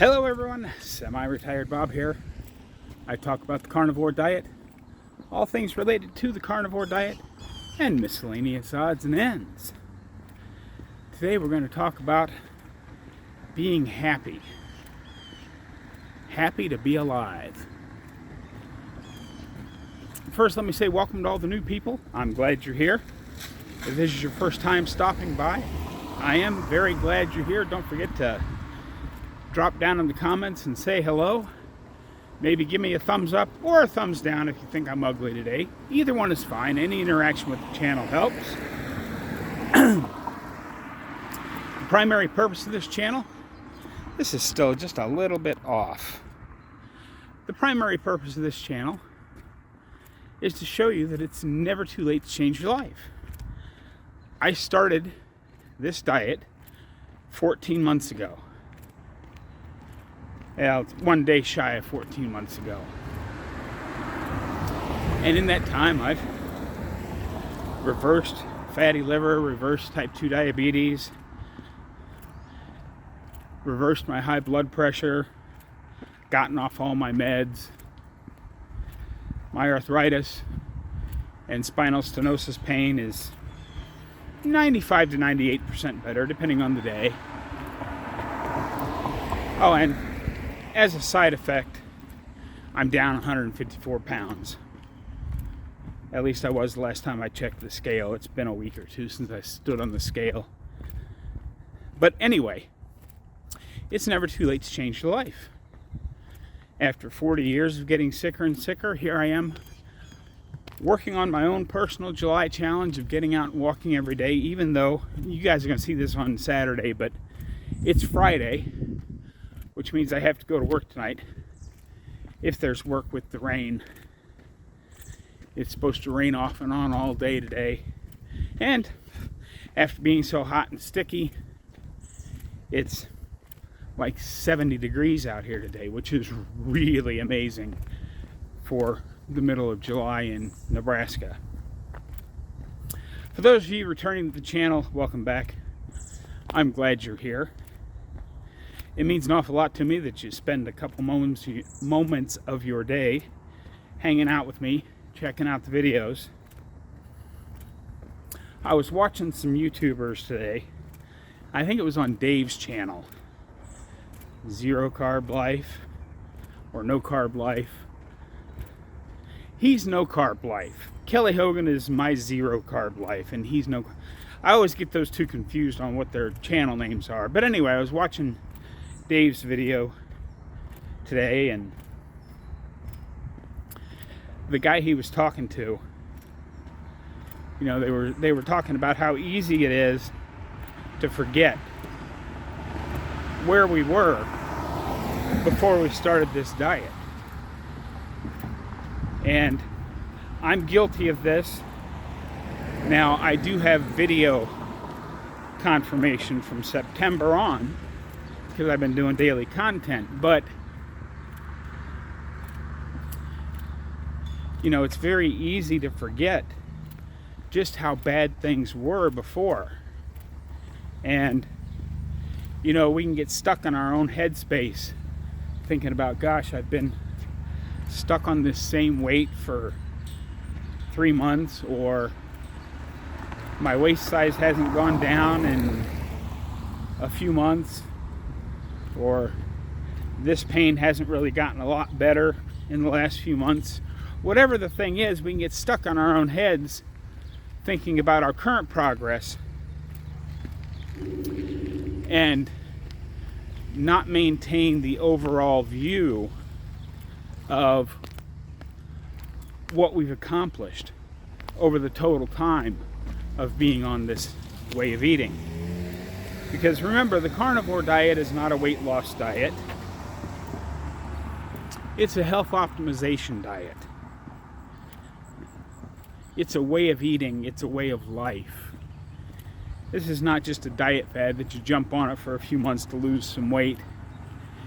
Hello everyone, Semi-Retired Bob here. I talk about the carnivore diet, all things related to the carnivore diet, and miscellaneous odds and ends. Today we're going to talk about being happy. Happy to be alive. First, let me say welcome to all the new people. I'm glad you're here. If this is your first time stopping by, I am very glad you're here. Don't forget to drop down in the comments and say hello. Maybe give me a thumbs up or a thumbs down if you think I'm ugly today. Either one is fine. Any interaction with the channel helps. The primary purpose of this channel, this is still just a little bit off. The primary purpose of this channel is to show you that it's never too late to change your life. I started this diet 14 months ago. Well, it's one day shy of 14 months ago. And in that time, I've reversed fatty liver, reversed type 2 diabetes, reversed my high blood pressure, gotten off all my meds. My arthritis and spinal stenosis pain is 95 to 98% better, depending on the day. Oh, and as a side effect, I'm down 154 pounds. At least I was the last time I checked the scale. It's been a week or two since I stood on the scale. But anyway, it's never too late to change your life. After 40 years of getting sicker and sicker, here I am working on my own personal July challenge of getting out and walking every day, even though you guys are going to see this on Saturday, but it's Friday, which means I have to go to work tonight if there's work with the rain. It's supposed to rain off and on all day today. And after being so hot and sticky, it's like 70 degrees out here today, which is really amazing for the middle of July in Nebraska. For those of you returning to the channel, welcome back. I'm glad you're here. It means an awful lot to me that you spend a couple moments of your day hanging out with me, checking out the videos. I was watching some YouTubers today. I think it was on Dave's channel. Zero Carb Life or No Carb Life. He's No Carb Life. Kelly Hogan is my Zero Carb Life, and he's no. I always get those two confused on what their channel names are. But anyway, I was watching Dave's video today, and the guy he was talking to, you know, they were talking about how easy it is to forget where we were before we started this diet. And I'm guilty of this. Now, I do have video confirmation from September on, because I've been doing daily content, but you know, it's very easy to forget just how bad things were before. And you know, we can get stuck in our own headspace thinking about, gosh, I've been stuck on this same weight for 3 months, or my waist size hasn't gone down in a few months, or this pain hasn't really gotten a lot better in the last few months. Whatever the thing is, we can get stuck on our own heads thinking about our current progress and not maintain the overall view of what we've accomplished over the total time of being on this way of eating. Because remember, the carnivore diet is not a weight loss diet. It's a health optimization diet. It's a way of eating. It's a way of life. This is not just a diet fad that you jump on it for a few months to lose some weight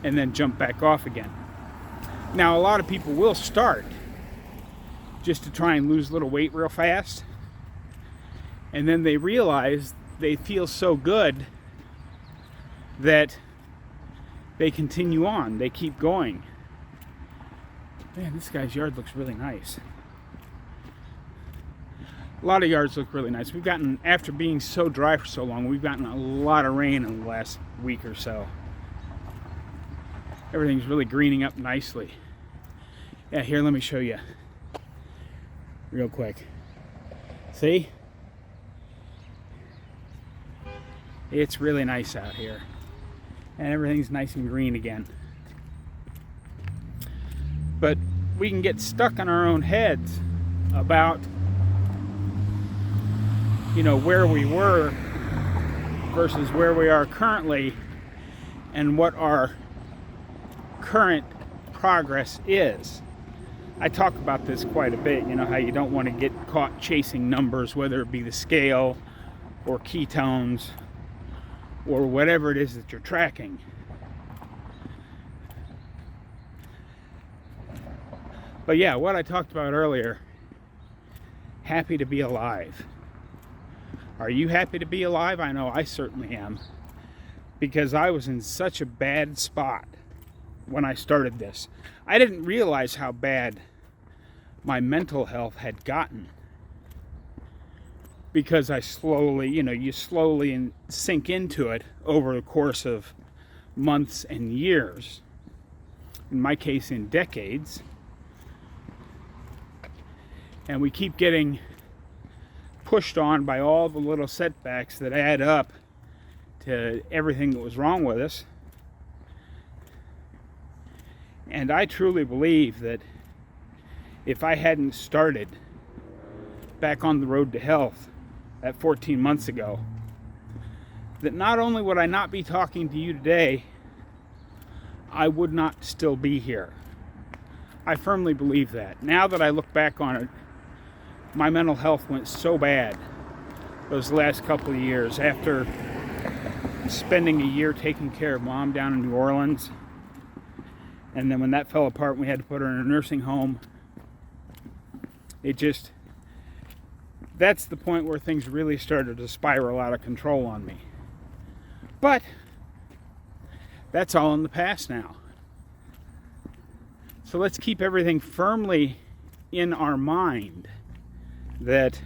and then jump back off again. Now, a lot of people will start just to try and lose a little weight real fast, and then they realize they feel so good that they continue on. They keep going. Man, this guy's yard looks really nice. A lot of yards look really nice. We've gotten, after being so dry for so long, we've gotten a lot of rain in the last week or so. Everything's really greening up nicely. Yeah, here, let me show you real quick. See? It's really nice out here. And everything's nice and green again. But we can get stuck in our own heads about, you know, where we were versus where we are currently and what our current progress is. I talk about this quite a bit, you know, how you don't want to get caught chasing numbers, whether it be the scale or ketones or whatever it is that you're tracking. But yeah, what I talked about earlier, happy to be alive. Are you happy to be alive? I know I certainly am, because I was in such a bad spot when I started this. I didn't realize how bad my mental health had gotten, because I slowly, you know, you slowly sink into it over the course of months and years, in my case in decades, and we keep getting pushed on by all the little setbacks that add up to everything that was wrong with us. And I truly believe that if I hadn't started back on the road to health at 14 months ago, that not only would I not be talking to you today, I would not still be here. I firmly believe that. Now that I look back on it, my mental health went so bad those last couple of years after spending a year taking care of Mom down in New Orleans. And then when that fell apart, we had to put her in a nursing home. That's the point where things really started to spiral out of control on me. But that's all in the past now. So let's keep everything firmly in our mind that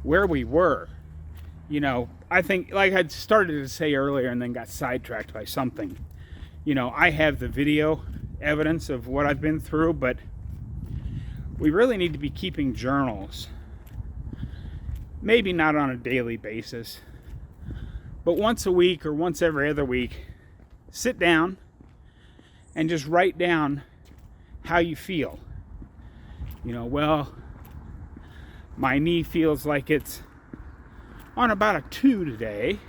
where we were, you know, I think, like I started to say earlier and then got sidetracked by something. You know, I have the video evidence of what I've been through, but we really need to be keeping journals. Maybe not on a daily basis, but once a week or once every other week, sit down and just write down how you feel. You know, well, my knee feels like it's on about a 2 today.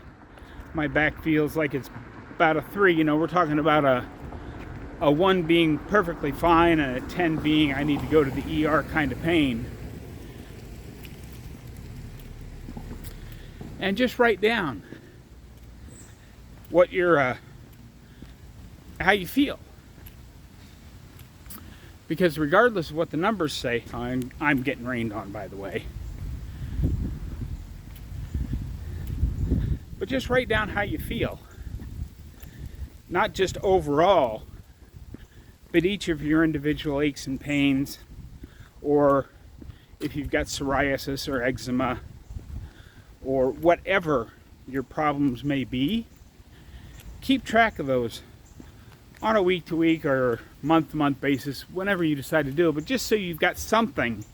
My back feels like it's about a 3. You know, we're talking about a 1 being perfectly fine and a 10 being I need to go to the ER kind of pain. And just write down what your how you feel. Because regardless of what the numbers say, I'm getting rained on, by the way. But just write down how you feel. Not just overall, but each of your individual aches and pains, or if you've got psoriasis or eczema, or whatever your problems may be. Keep track of those on a week-to-week or month-to-month basis, whenever you decide to do it, but just so you've got something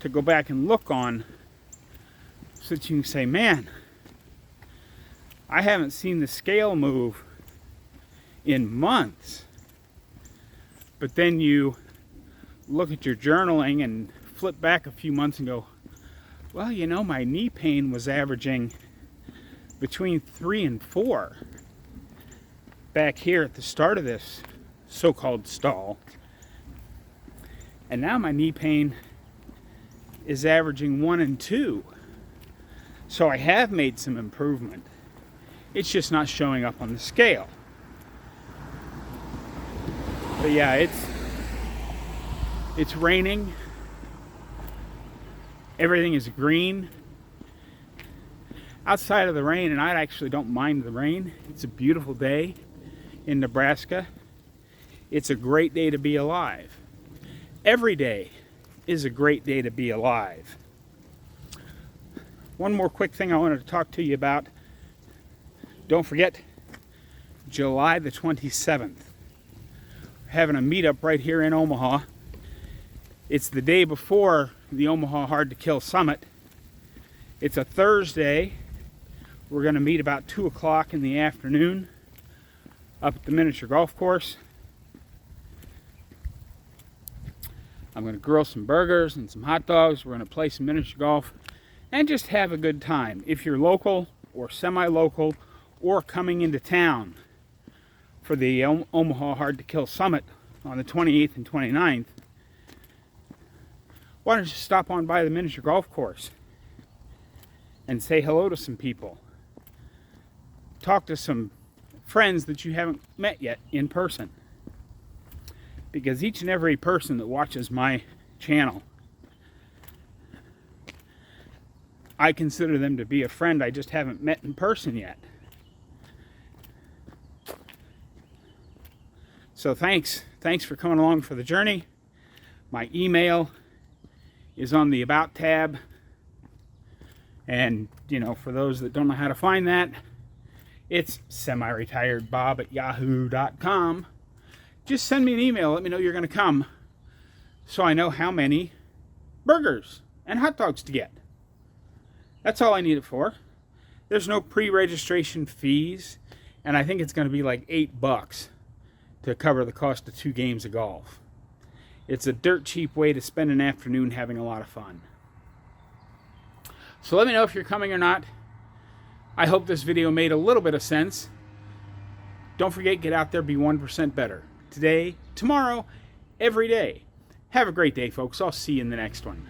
to go back and look on, so that you can say, man, I haven't seen the scale move in months. But then you look at your journaling and flip back a few months and go, well, you know, my knee pain was averaging between 3 and 4 back here at the start of this so-called stall. And now my knee pain is averaging 1 and 2. So I have made some improvement. It's just not showing up on the scale. But yeah, it's raining. Everything is green. outside of the rain, and I actually don't mind the rain. It's a beautiful day in Nebraska. It's a great day to be alive. Every day is a great day to be alive. One more quick thing I wanted to talk to you about. Don't forget, July the 27th. We're having a meetup right here in Omaha. It's the day before the Omaha Hard to Kill Summit. It's a Thursday. We're going to meet about 2 o'clock in the afternoon up at the miniature golf course. I'm going to grill some burgers and some hot dogs. We're going to play some miniature golf and just have a good time. If you're local or semi-local or coming into town for the Omaha Hard to Kill Summit on the 28th and 29th, why don't you stop on by the miniature golf course and say hello to some people. Talk to some friends that you haven't met yet in person. Because each and every person that watches my channel, I consider them to be a friend I just haven't met in person yet. So thanks for coming along for the journey. My email is on the About tab. And, for those that don't know how to find that, it's SemiRetiredBob@yahoo.com. Just send me an email. Let me know you're going to come so I know how many burgers and hot dogs to get. That's all I need it for. There's no pre-registration fees, and I think it's going to be like $8 to cover the cost of 2 games of golf. It's a dirt cheap way to spend an afternoon having a lot of fun. So let me know if you're coming or not. I hope this video made a little bit of sense. Don't forget, get out there, be 1% better. Today, tomorrow, every day. Have a great day, folks. I'll see you in the next one.